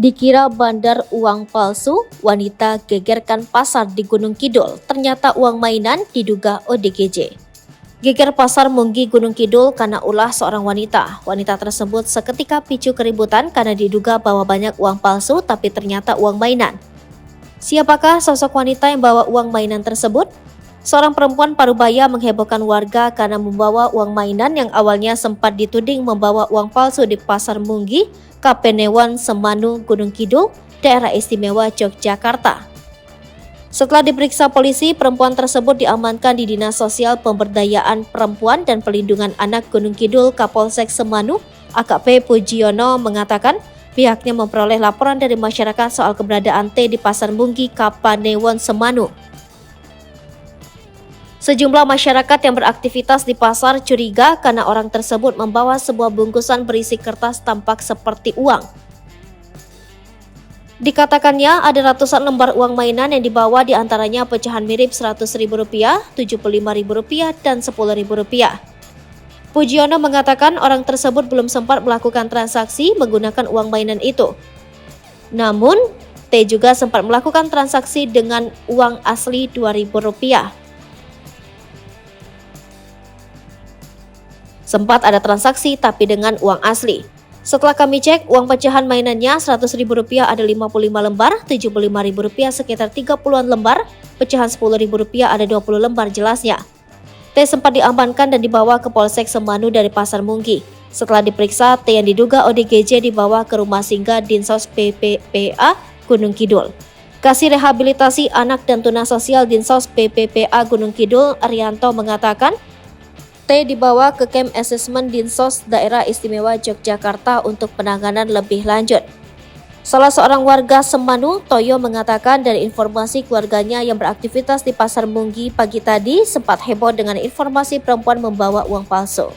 Dikira bandar uang palsu, wanita gegerkan pasar di Gunung Kidul. Ternyata uang mainan diduga ODGJ. Geger pasar Munggi Gunung Kidul karena ulah seorang wanita. Wanita tersebut seketika picu keributan karena diduga bawa banyak uang palsu tapi ternyata uang mainan. Siapakah sosok wanita yang bawa uang mainan tersebut? Seorang perempuan parubaya menghebohkan warga karena membawa uang mainan yang awalnya sempat dituding membawa uang palsu di Pasar Munggi, Kapanewon Semanu, Gunung Kidul, Daerah Istimewa Yogyakarta. Setelah diperiksa polisi, perempuan tersebut diamankan di Dinas Sosial Pemberdayaan Perempuan dan Pelindungan Anak Gunung Kidul Kapolsek Semanu. AKP Pujiono mengatakan pihaknya memperoleh laporan dari masyarakat soal keberadaan T di Pasar Munggi, Kapanewon Semanu. Sejumlah masyarakat yang beraktivitas di pasar curiga karena orang tersebut membawa sebuah bungkusan berisi kertas tampak seperti uang. Dikatakannya ada ratusan lembar uang mainan yang dibawa, di antaranya pecahan mirip Rp100.000, Rp75.000, dan Rp10.000. Pujiono mengatakan orang tersebut belum sempat melakukan transaksi menggunakan uang mainan itu. Namun, T juga sempat melakukan transaksi dengan uang asli Rp2.000. Sempat ada transaksi tapi dengan uang asli. Setelah kami cek, uang pecahan mainannya Rp100.000 ada 55 lembar, Rp75.000 sekitar 30-an lembar, pecahan Rp10.000 ada 20 lembar jelasnya. T sempat diamankan dan dibawa ke Polsek Semanu dari Pasar Munggi. Setelah diperiksa, T yang diduga ODGJ dibawa ke rumah singgah Dinsos PPPA Gunung Kidul. Kasih Rehabilitasi Anak dan Tunas Sosial Dinsos PPPA Gunung Kidul, Arianto, mengatakan T dibawa ke Camp Assessment Dinsos Daerah Istimewa Yogyakarta untuk penanganan lebih lanjut. Salah seorang warga Semanu, Toyo, mengatakan dari informasi keluarganya yang beraktivitas di Pasar Munggi pagi tadi sempat heboh dengan informasi perempuan membawa uang palsu.